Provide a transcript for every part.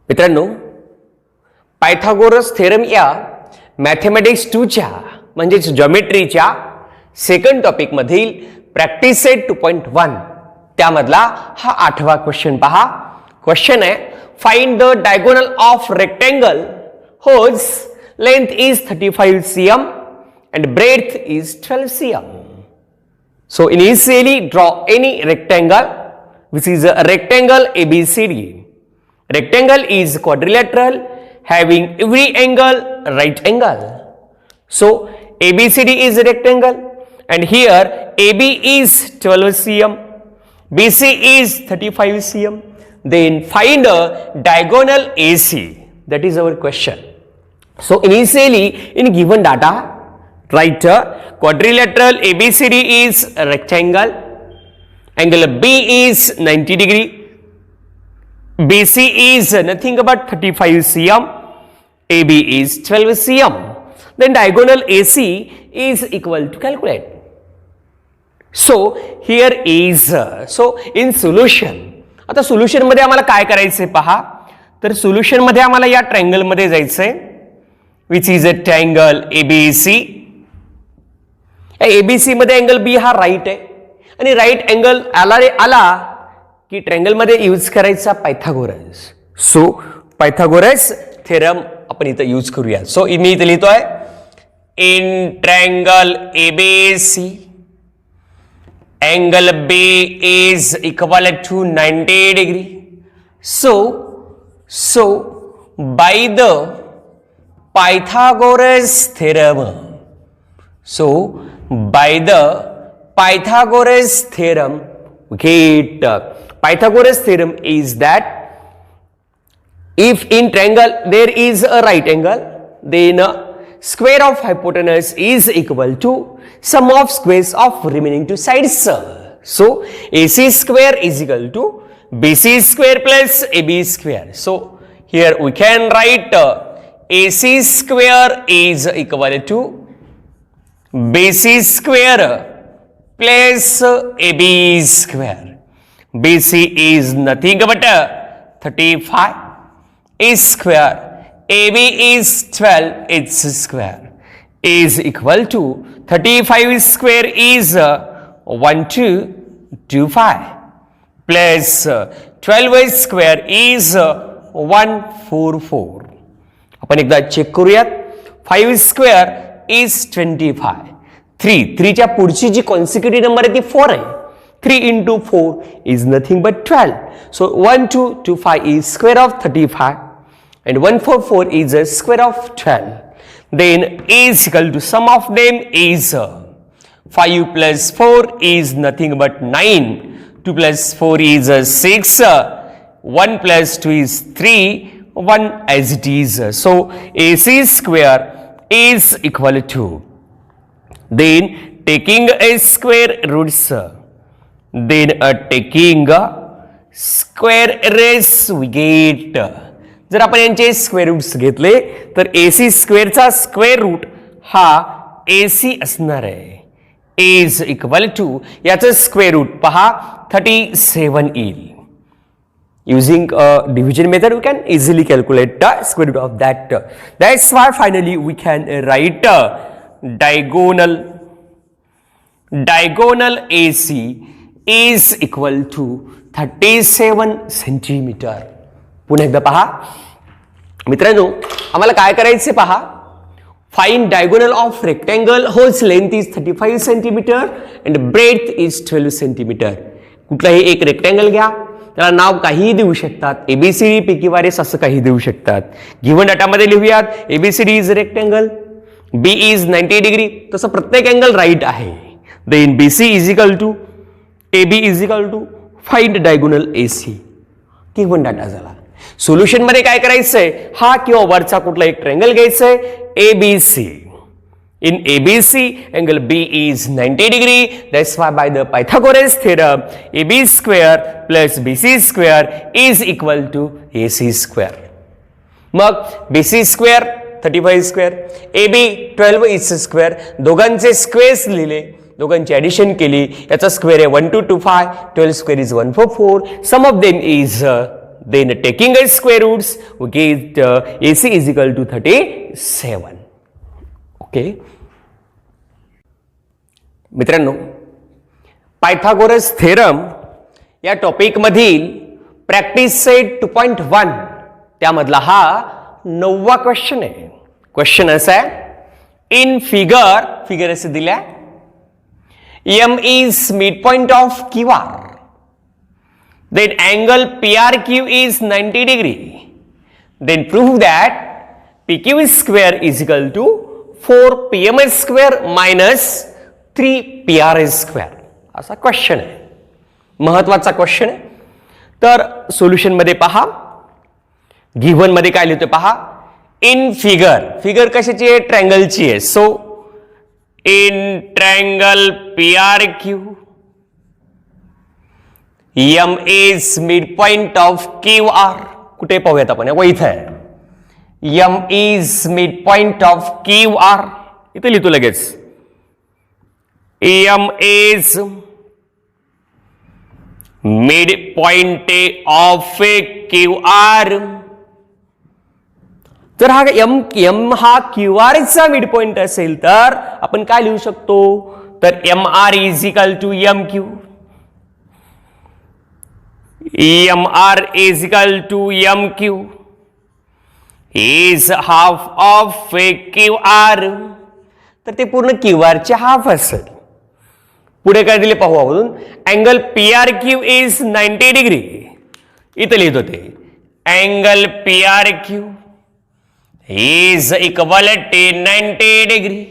मित्रांनो, Pythagoras theorem या mathematics 2 च्या म्हणजेच जॉमेट्रीच्या सेकंड टॉपिक मधील प्रॅक्टिस सेट 2.1 त्यामधला हा 8वा क्वेश्चन पहा. क्वेश्चन आहे, find the diagonal of rectangle whose length is 35 cm and breadth is 12 cm. So initially draw any rectangle which is a rectangle ABCD. Rectangle is quadrilateral having every angle right angle. So ABCD is a rectangle and here AB is 12 cm, BC is 35 cm. Then find a diagonal AC. That is our question. So initially in given data write quadrilateral ABCD is a rectangle, angle B is 90 degree, BC is nothing but 35 cm, AB is 12 cm. Then diagonal AC is equal to calculate. So here is so in solution. आता solution मध्ये आम्हाला काय करायचंय पहा. तर solution मध्ये आम्हाला या ट्रायंगल मध्ये जायचंय which is a triangle ABC. ABC मध्ये अँगल B हा राईट आहे आणि राईट अँगल आला की ट्रायंगल मध्ये यूज करायचा पायथागोरस. सो पायथागोरस थेरम आपण इथं यूज करूया. सो मी इथे लिहितोय in triangle ABC angle B is equal to 90 degree. So by the Pythagoras theorem. So by the Pythagoras theorem, get Pythagoras theorem is that if in triangle there is a right angle, then square of hypotenuse is equal to sum of squares of remaining two sides. So AC square is equal to BC square plus AB square. So here we can write AC square is equal to BC square plus AB square. BC is nothing but 35 is square, AB is 12 its square is equal to 35 square is 1225 plus 12 square is 144. आपण एकदा check करूयात. 5 square is 25. 3 च्या पुढची जी consecutive number आहे ती 4 आहे. 3 into 4 is nothing but 12. So 1225 is square of 35 and 144 is a square of 12. Then is equal to sum of them is 5 plus 4 is nothing but 9. 2 plus 4 is 6. 1 plus 2 is 3. 1 as it is. So AC square is equal to, then taking a square roots, then taking square race we get. जर आपण यांचे square roots घेतले तर AC स्क्वेअरचा square route हा AC असणार आहे. Is equal to याचं square root पहा 37 येईल. Using division method, we can easily calculate the square root of that. That's why finally we can write diagonal AC is equal to 37 centimeter. पुन्हा एकदा पहा मित्रांनो, आम्हाला काय करायचे पहा. Find diagonal of rectangle whose length is 35 centimeter and breadth is 12 centimeter. कुठलाही एक रेक्टँगल घ्या, त्याला नाव काहीही देऊ शकतात. एबीसीडी पैकी वारेस असं काही देऊ शकतात. गिव्हन डाटामध्ये लिहूयात ABCD is rectangle, B is 90 degree, तसं प्रत्येक अँगल राईट आहे. Then BC is equal to AB is equal to find diagonal AC. Given data झाला. सोल्युशन मध्ये काय करायचंय, हा किंवा वरचा कुठला एक ट्रायंगल घ्यायचंय ABC. In ABC, angle B is 90 degree. That's why by the Pythagoras theorem, AB square plus BC square is equal to AC square. मग BC square 35 square, AB 12 is square. दोघांचे स्क्वेअर्स लिहिले, दोघांची addition केली. याचा square आहे 1225, 12 square is 144. Sum of them is then taking its square roots we get AC is equal to 37. Okay मित्रांनो, Pythagoras theorem या topic मधील प्रॅक्टिस सेट 2.1 त्यामधला हा 9वा क्वेश्चन आहे. क्वेश्चन असा आहे, इन फिगर असे दिल्या, M is midpoint of QR. Then angle PRQ is 90 degree. Then prove that PQ square is equal to 4PM square minus 3PR square. असा क्वेश्चन आहे, महत्वाचा क्वेश्चन आहे. तर सोल्युशन मध्ये पहा, गिव्हन मध्ये काय लिहितो पहा, इन फिगर कशाची आहे, ट्रायंगलची आहे. So in triangle PRQ M is midpoint of QR. कुठे पाहूयात आपण, इथं आहे. M is midpoint of QR. इथे लिहितो लगेच, M is midpoint of QR. जर हा M हा QR चा मिडपॉइंट असेल तर आपण काय लिहू शकतो, तर MR is equal to MQ. MR is equal to MQ is half of QR. तर ते पूर्ण QR चे हाफ असेल. पुढे काय दिले पाहू आपण, अँगल PRQ is 90 डिग्री. इथे लिहित होते, angle PRQ is equal to 90 degree.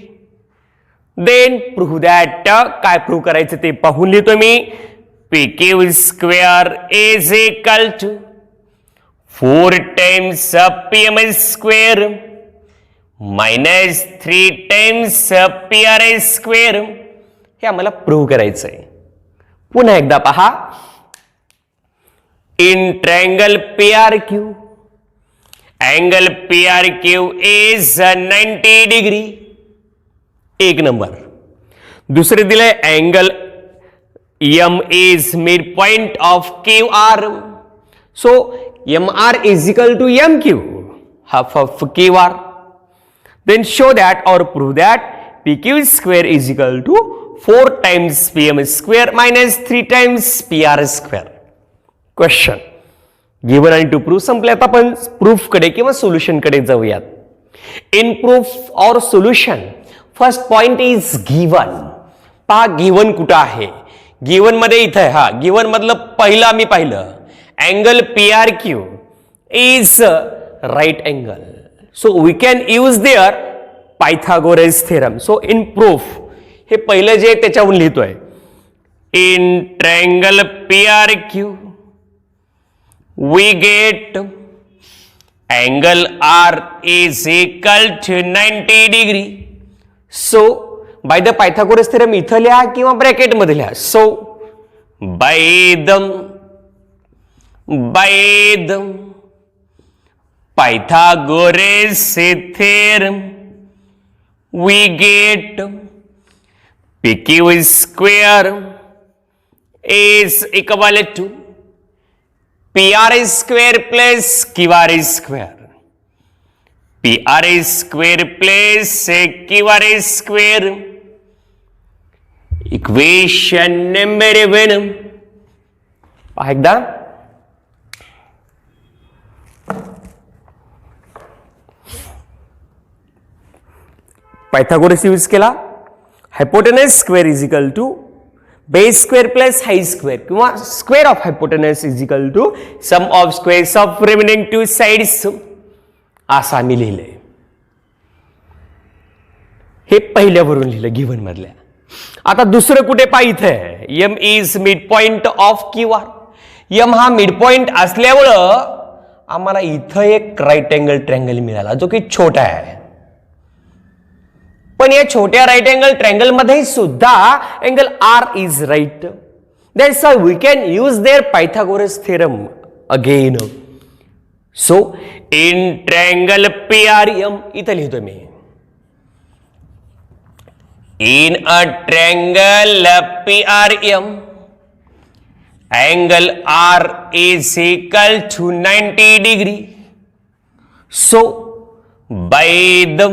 Then prove that, काय प्रूव्ह करायचं ते पाहून लिहितो मी. PQ square is equal to 4 times PM square minus 3 times PR square. हे आम्हाला प्रूव्ह करायचं आहे. पुन्हा एकदा पहा, in triangle PRQ angle PRQ is 90 degree. एक नंबर. दुसरे दिले, angle M is midpoint of QR. So MR is equal to MQ, half of QR. Then show that or prove that PQ square is equal to 4 times PM square minus 3 times PR square. Question given and to prove संपले. आता आपण proof कडे किंवा solution कडे जाऊयात. In proof और solution first point is given. पहा given कुठं आहे, गिवन मध्ये इथं आहे. हा गिवन मधलं पहिलं आम्ही पाहिलं, angle PRQ is right angle. So we can use there Pythagoras theorem. So in proof हे पहिलं जे त्याच्यावरून लिहितोय, in triangle PRQ we get angle R is equal to 90 degree. So by the Pythagoras theorem इथं लिहा किंवा bracket मध्ये लिहा. So by the Pythagoras theorem we get PQ square is equal to PR square plus QR square. PR square plus QR square. Equation number 1. पहा एकदा, Pythagoras use केला. Hypotenuse square is equal to base square plus height square किंवा square of hypotenuse is equal to sum of squares of remaining two sides. असं आम्ही लिहिलंय. हे पहिल्यावरून लिहिलं given मधल्या. आता दुसरं कुठे पाहिजे, M is mid point of QR. M हा मिड पॉइंट असल्यामुळं आम्हाला इथं एक राईट अँगल ट्रायंगल मिळाला जो की छोटा आहे. पण या छोट्या राईट अँगल ट्रायंगल मध्ये सुद्धा angle R is right. That's why we can use there Pythagoras theorem again. So in triangle PRM इथं लिहितो मी, in a triangle PRM angle R is equal to 90 degree. So by the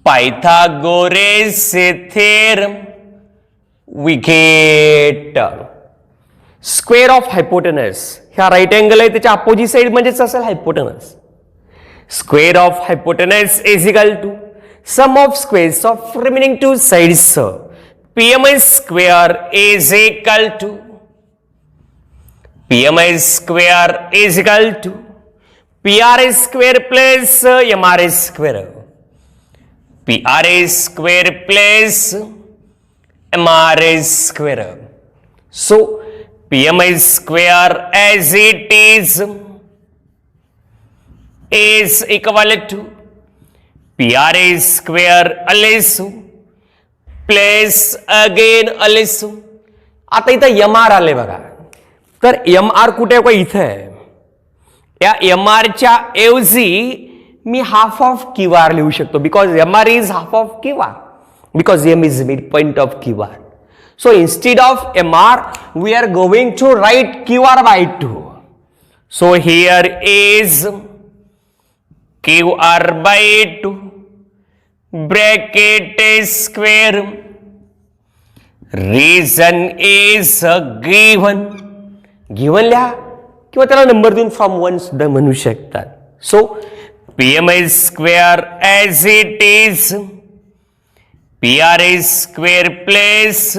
Pythagoras theorem we get square of hypotenuse. ह्या right angle आहे त्याच्या opposite side म्हणजेच असेल hypotenuse. Square of hypotenuse is equal to sum of squares of remaining two sides. PMI square is equal to PMI square is equal to PRA square plus MRA square. PRA square plus MRA square. So PMI square as it is equal to PRA square also plus again अलेसू. आता इथं MR आले बघा, तर MR कुठे का इथं आहे. या MR च्या ऐवजी मी हाफ ऑफ QR लिहू शकतो, because MR is half of QR, because M is mid point of QR. So instead of MR we are going to write QR by 2. So here is QR by 2 bracket square. Reason is given लिहा किंवा त्याला number देऊन from 1 सुद्धा म्हणू शकतात. So PMI square as it is PRA square plus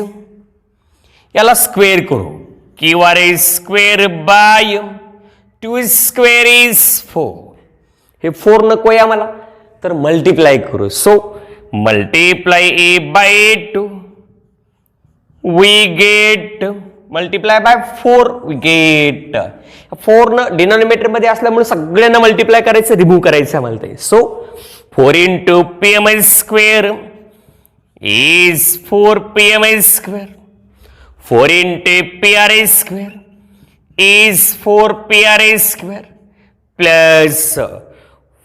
याला square करू QR square by 2 square is 4. हे 4 नको आहे आम्हाला, तर मल्टिप्लाय करू. So multiply A by 2 we get multiply by 4 we get 4 न डिनॉमिनेटर मध्ये असल्यामुळे सगळ्यांना मल्टिप्लाय करायचं, रिमूव्ह करायचं आम्हाला ते. So 4 into PMI square is 4 PMI square. 4 into PRA square is 4 PRA square plus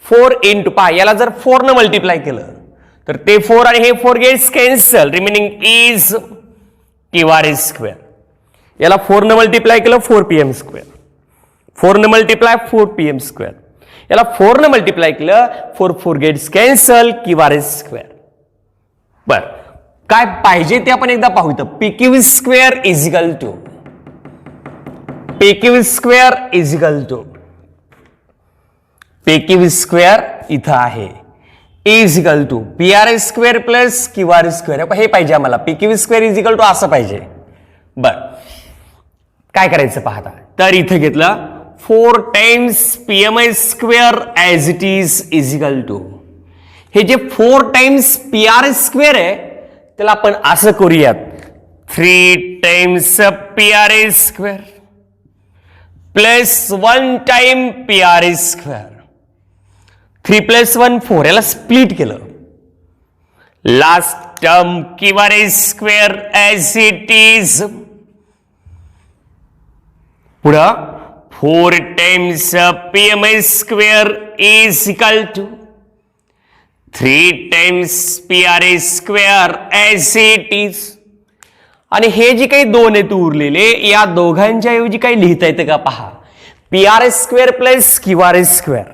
4 into pi. याला जर 4 न मल्टिप्लाय केलं तर ते 4 आणि हे 4 gets cancel, remaining is QR square. याला 4 न मल्टिप्लाय केलं 4 PM स्क्वेअर. 4 न मल्टिप्लाय 4 PM स्क्वेअर. याला 4 न मल्टिप्लाय केलं 4 गेट्स कॅन्सल QR स्क्वेअर. बर, काय पाहिजे ते आपण एकदा पाहू. इथं PQ square is equal to PQ square is equal to PQ square इथं आहे is equal to PRA square plus QR square. हे पाहिजे आम्हाला, PQ square is equal to असं पाहिजे. बर, काय करायचं पाहता. तर इथे घेतलं 4 times PMI square as it is equal to हे जे 4 टाइम्स PRA स्क्वेअर आहे त्याला आपण असं करूयात 3 times PRA square plus 1 time PRA square. 3 plus 1 4. याला स्प्लिट केलं. Last term QR square as it is. पुढं 4 times PMI square is equal to 3 times PRA square as it is. आणि हे जे काही दोन आहेत उरलेले, या दोघांच्या ऐवजी काही लिहिता येतं का पहा. PRA square plus QR square.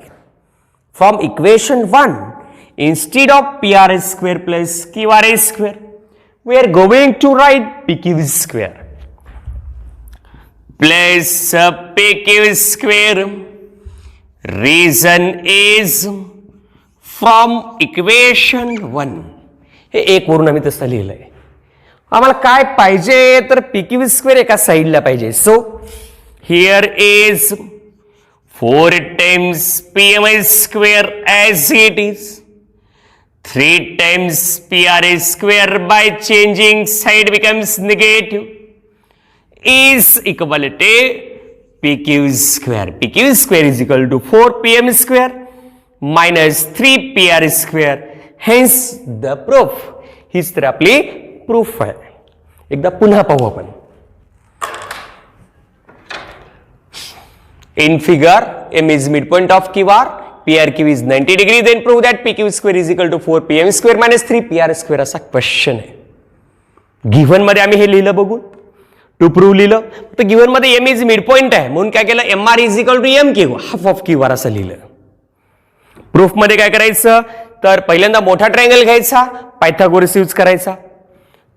From equation 1, instead of PRA square plus QR square, we are going to write PQ square plus PQ square. Reason is from equation 1. हे एक वरून आम्ही तसं लिहिलंय. आम्हाला काय पाहिजे तर PQ स्क्वेअर एका साइडला पाहिजे. So here is 4 times PMI square as it is. 3 times PRA square by changing side becomes negative is equal to PQ square. PQ square is equal to 4 PM square minus 3 PRA square. Hence the proof. हीच तर आपली proof आहे. एकदा पुन्हा पाहू आपण. In figure, M is midpoint of QR, PRQ is 90 degree. Then prove that PQ square is equal to 4 PM square minus 3 PR square. असा question आहे. गिव्हन मध्ये आम्ही हे लिहिलं बघून, टू प्रूव्ह लिहिलं. तर गिव्हन मध्ये एम इज मिड पॉइंट आहे म्हणून काय केलं, M R is equal to M Q, half of Q R असं लिहिलं. प्रूफ मध्ये काय करायचं, तर पहिल्यांदा मोठा ट्रायंगल घ्यायचा, पायथागोरस यूज करायचा.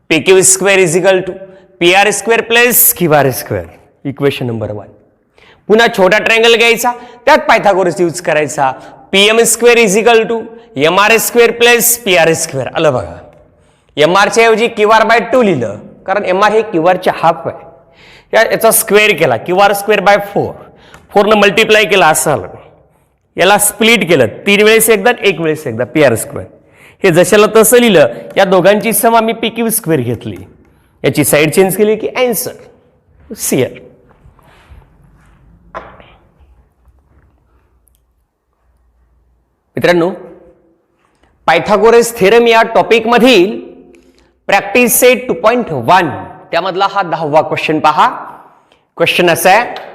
P Q square is equal to P R square plus Q R square, equation number 1. पुन्हा छोटा ट्रायंगल घ्यायचा, त्यात पायथागोरस यूज करायचा. P M square is equal to M R square plus P R square. आलं बघा, M आरच्या ऐवजी Q R bye 2 लिहिलं, कारण एम आर हे क्यू आरच्या हाफ आहे. याचा स्क्वेअर केला, क्यू आर स्क्वेअर बाय 4, 4 न मल्टिप्लाय केला असं आलं. याला स्प्लिट केलं, 3 वेळेस एकदा 1 वेळेस एकदा, पी आर स्क्वेअर. हे जशाला तसं लिहिलं. या दोघांची सम आम्ही पी क्यू स्क्वेअर घेतली, याची साईड चेंज केली की आन्सर सीआर. मित्रांनो, पायथागोरस थेरम या टॉपिक मधील प्रॅक्टिस सेट 2.1 त्यामधला हा 10वा क्वेश्चन पहा. क्वेश्चन असा आहे,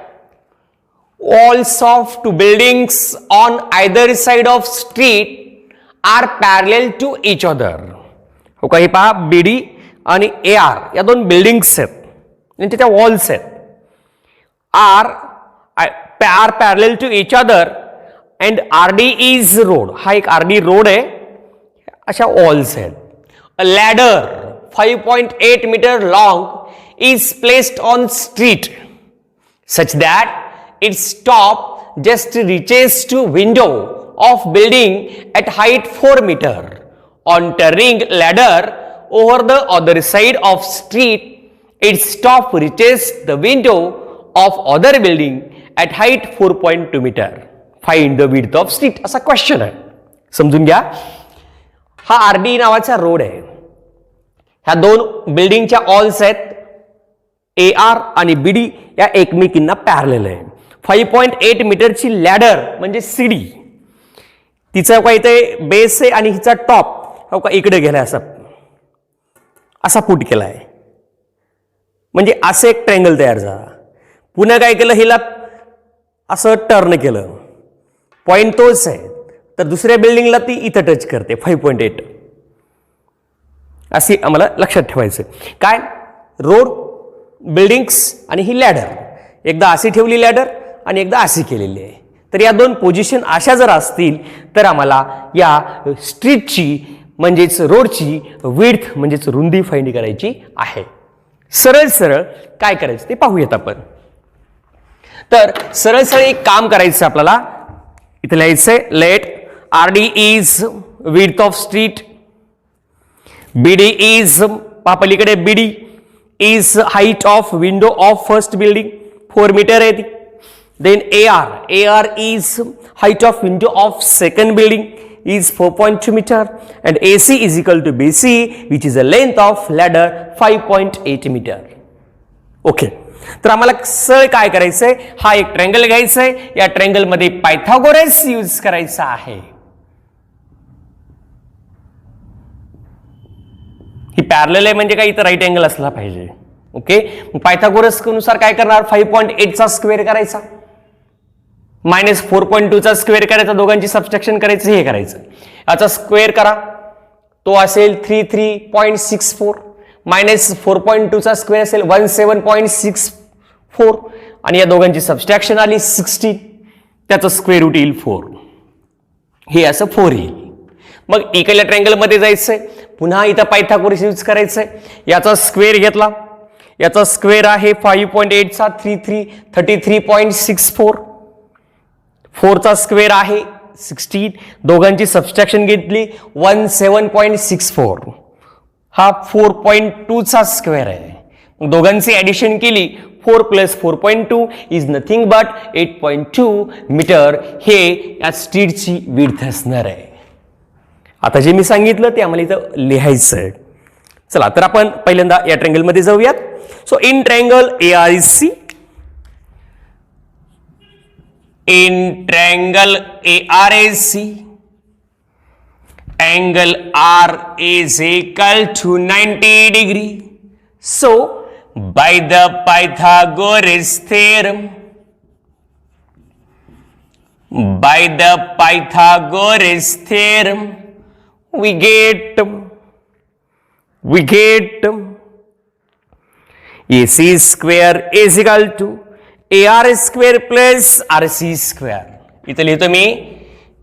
walls of two buildings on either side of street are parallel to each other. हो का, हे पहा, BD आणि AR या दोन बिल्डिंग्स आहेत आणि त्याच्या वॉल्स आहेत. are parallel to each other and RD is road. हा एक RD रोड आहे, अशा वॉल्स आहेत. A ladder 5.8 meter long is placed on street such that its top just reaches to window of building at height 4 meter. On turning ladder over the other side of street, its top reaches the window of other building at height 4.2 meter. Find the width of street. असा question आहे, समजून घ्या. हा RD नावाचा road आहे, ह्या दोन बिल्डिंगच्या ऑल्स आहेत, ए आर आणि बीडी या एकमेकींना पॅरलेल आहे. 5.8 मीटरची लॅडर म्हणजे सीडी, तिचा का इथे बेस आहे आणि हिचा टॉप हो का इकडे गेलाय, असा पुट केलाय, म्हणजे असं एक ट्रँगल तयार झाला. पुन्हा काय केलं, हिला असं टर्न केलं, पॉइंट तोच आहे, तर दुसऱ्या बिल्डिंगला ती इथं टच करते 5.8. अशी आम्हाला लक्षात ठेवायचं. काय, रोड, बिल्डिंग्स आणि ही लॅडर, एकदा अशी ठेवली लॅडर आणि एकदा अशी केलेली आहे. तर या दोन पोझिशन अशा जर असतील तर आम्हाला या स्ट्रीटची म्हणजेच रोडची विड्थ म्हणजेच रुंदी फाइंड करायची आहे. सरळ सरळ काय करायचं ते पाहूयात आपण. तर सरळ सरळ एक काम करायचं आपल्याला, इथं लिहायचंय, late RD is width of street, BD is पलीकडे BD is height of window of first building 4 meter आहे ती. Then AR is height of window of second building is 4.2 meter and AC is equal to BC which is the length of ladder 5.8 meter. Okay. तर आम्हाला सरळ काय करायचंय, हा एक triangle घ्यायचंय, या ट्रँगल मध्ये पायथागोरस यूज करायचा आहे. ही पॅरलल आहे म्हणजे काय, इथं राईट अँगल असला पाहिजे. ओके, पायथागोरस नुसार काय करणार, 5.8 चा स्क्वेअर करायचा, मायनस 4.2 चा स्क्वेअर करायचा, दोघांची सबस्ट्रॅक्शन करायचं, हे करायचं. याचा स्क्वेअर करा, तो असेल 33.64, मायनस 4.2 चा स्क्वेअर असेल 17.64 आणि या दोघांची सबस्ट्रॅक्शन आली 16, त्याचं स्क्वेअर रूट येईल 4, हे असं 4 येईल. मग इकडल्या ट्रँगल मध्ये जायचंय, पुन्हा इथं पायथागोरस यूज करायचंय. याचा स्क्वेअर घेतला, याचा स्क्वेअर आहे 5.8 चा 33.64, 4 चा स्क्वेअर आहे 16, दोघांची सबस्ट्रॅक्शन घेतली 17.64, हा 4.2 चा स्क्वेअर आहे. दोघांची ऍडिशन केली, 4 plus 4.2 is nothing but 8.2 metre. हे या स्ट्रीटची विड्थ असणार आहे. आता जे मी सांगितलं ते आम्हाला इथं लिहायचं आहे. चला, तर आपण पहिल्यांदा या ट्रँगल मध्ये जाऊयात. So in triangle ARC, in triangle ARAC, angle R is equal to 90 degree. So, by the Pythagoras theorem, we get AC square is equal to AR square plus RC square. इथं लिहितो मी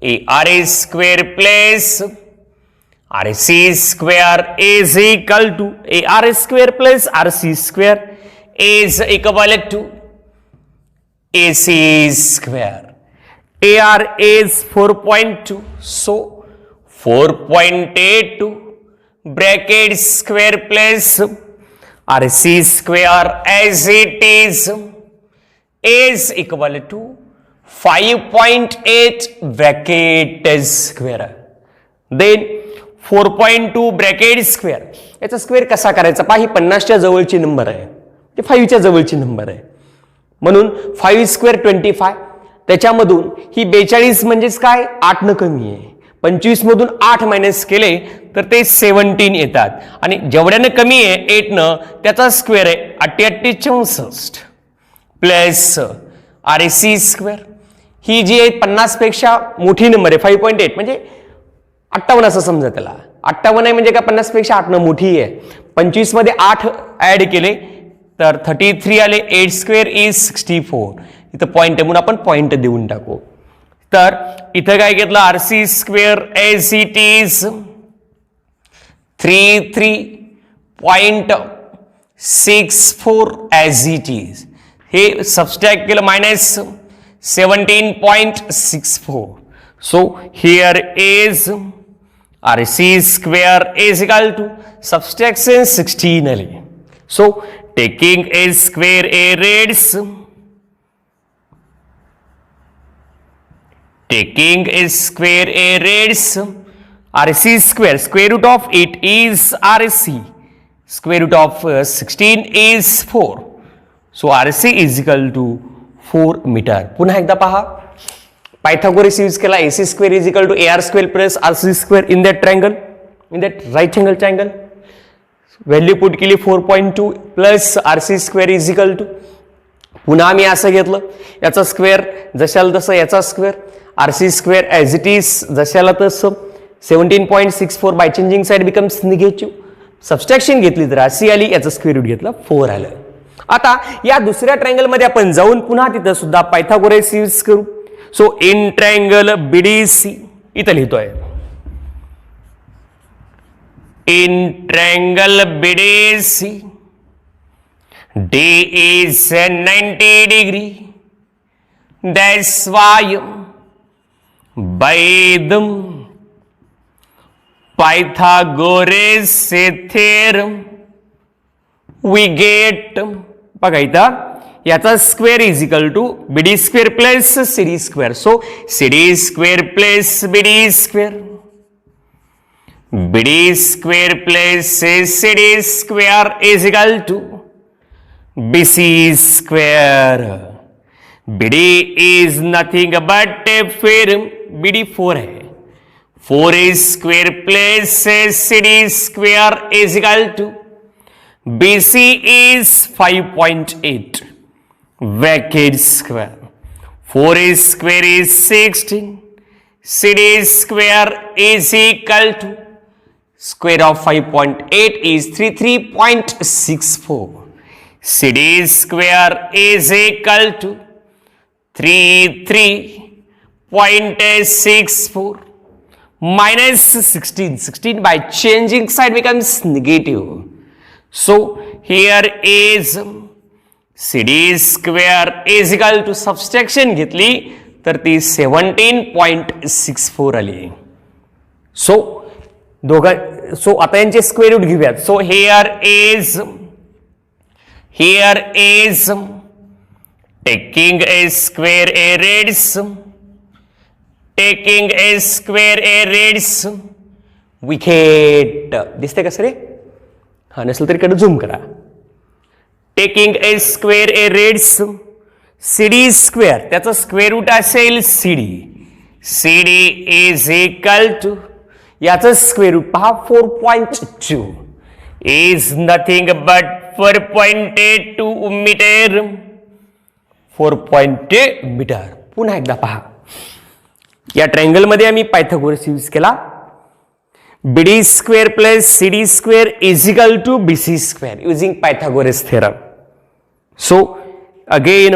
AR square plus RC square is equal to AR square plus RC square is equal to AC square. AR is 4.2, so 4.82 bracket square plus RC square as it is equal to 5.8 bracket square. Then 4.2 bracket square याचा square कसा करायचा पहा. ही 50च्या जवळची number आहे, ते 5च्या जवळची number आहे, म्हणून 5 स्क्वेअर 25. त्याच्यामधून ही 42 म्हणजेच काय 8 न कमी आहे. 25 मधून 8 मायनस केले तर ते 17 येतात आणि जेवढ्यानं कमी आहे 8 न त्याचा स्क्वेअर आहे 88 64 प्लस RC स्क्वेअर. ही जी आहे 50 पेक्षा मोठी नंबर आहे 5.8 म्हणजे 58 असं समजा. त्याला 58 आहे म्हणजे काय 50 पेक्षा 8 न मोठी आहे. 25 मध्ये 8 ऍड केले तर 33 आले. 8 स्क्वेअर इज 64. इथं पॉइंट आहे म्हणून आपण पॉइंट देऊन टाकू. तर इथं काय घेतलं RC square as it is 33.64 as it is. हे सबस्ट्रॅक्ट केलं minus 17.64. So here is RC square is equal to subtraction 16 आली. So taking a square a radius, taking a square a radius, RC square square root of it is RC, square root of 16 is 4. So RC is equal to 4 meter. पुन्हा एकदा पहा. Pythagoras use केला. AC square is equal to AR square plus RC square in that triangle, in that right angle triangle. Value put केली 4.2 plus RC square is equal to. पुन्हा आम्ही असं घेतलं याचा स्क्वेअर जशाला तसं याचा square RC square as it is जशाला तसं 17.64 by changing side becomes negative. Subtraction घेतली तर RC आली, याचं स्क्वेअर रूट घेतलं 4 आलं. आता या दुसऱ्या ट्रायंगल मध्ये आपण जाऊन पुन्हा तिथं सुद्धा पायथागोरस यूज करू. सो इन ट्रायंगल BDC इथं लिहितोय in triangle BDC D is 90 degree. That's why by the Pythagoras theorem we get बघा इथं याचा square is equal to BD square plus CD square. So CD square plus BD square, BD square plus CD square is equal to BC square. BD is nothing but फिर BD 4 है. 4 square plus CD square is equal to BC is 5.8 bracket square. 4 square is 16. CD square is equal to square of 5.8 is 33.64. CD square is equal to 33.64 minus 16. 16 by changing side becomes negative. So here is CD square is equal to subtraction घेतली तर ती 17.64 आली. So आता यांचे square route घेऊयात. So here is taking a square a radius, taking a square a radius we get दिसते का sir? हा नसेल तरी कडे झूम करा. टेकिंग ए स्क्वेअर ए रेड्स CD स्क्वेअर त्याचा स्क्वेअर रूट असेल CD. CD is equal to याचं स्क्वेअर रूट पहा 4.2 is nothing but 4.82 metre. 4.2 metre. पुन्हा एकदा पहा या ट्रायंगल मध्ये आम्ही पायथागोरस यूज केला. BD square plus CD square is equal to BC square using Pythagoras theorem. So again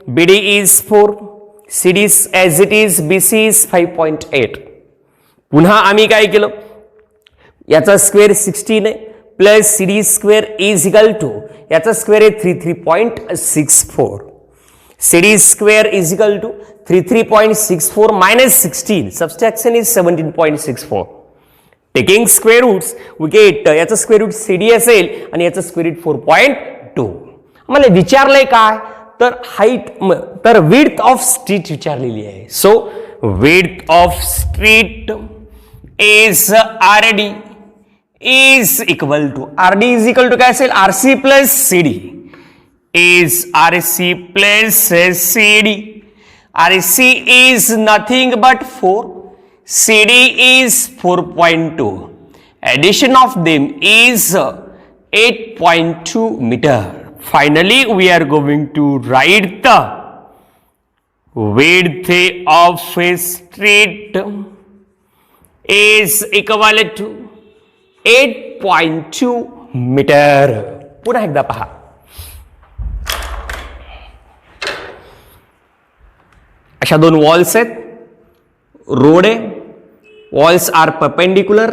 BD is 4, CD as it is, BC is 5.8. पुन्हा आम्ही काय केलं, याचा स्क्वेअर 16 आहे plus CD square is equal to याचा square आहे 33.64. CD square is equal to 33.64 minus 16. Subtraction is 17.64. Taking square roots, we get याचा square route CD असेल आणि याचा स्क्वेअर रूट 4.2. आम्हाला विचारलंय काय तर हाईट तर विड्थ ऑफ स्ट्रीट विचारलेली आहे. So width of street is RD is equal to काय असेल RC plus CD is RC plus CD. RC is nothing but 4. CD is 4.2. Addition of them is 8.2 meter. Finally, we are going to write the width of a street is equal to 8.2 meter. पुन्हा एकदा पहा. अशा दोन walls आहेत, road आहे, walls are perpendicular,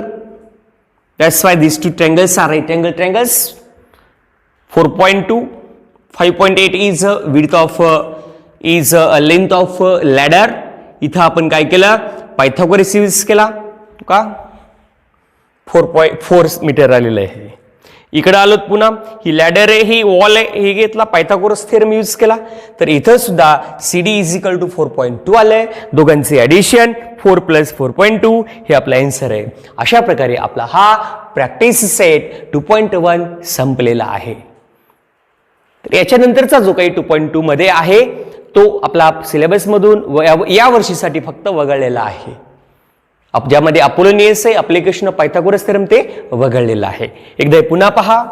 that's why this two triangles are right angle triangles. 4.2, 5.8 is width of is length of ladder. इथं आपण काय केलं, पायथागोरस यूज केला का 4.4 मीटर आलेलं आहे. इकडे आलो पुन्हा, ही लॅडर आहे, ही वॉल आहे, हे घेतला पायथागोरस थेरम यूज केला. तर इथं सुद्धा CD इज इक्वल टू 4.2 आलंय. दोघांचे ॲडिशन 4 प्लस 4.2 हे आपला आन्सर आहे. अशा प्रकारे आपला हा प्रॅक्टिस सेट 2.1 संपलेला आहे. तर याच्यानंतरचा जो काही 2.2 मध्ये आहे तो आपला सिलेबसमधून या वर्षीसाठी फक्त वगळलेला आहे. ज्यामध्ये अपोलोनियस आहे, अप्लिकेशन ऑफ पायथागोरस थेरम ते वगळलेलं आहे. एकदा पुन्हा पहा.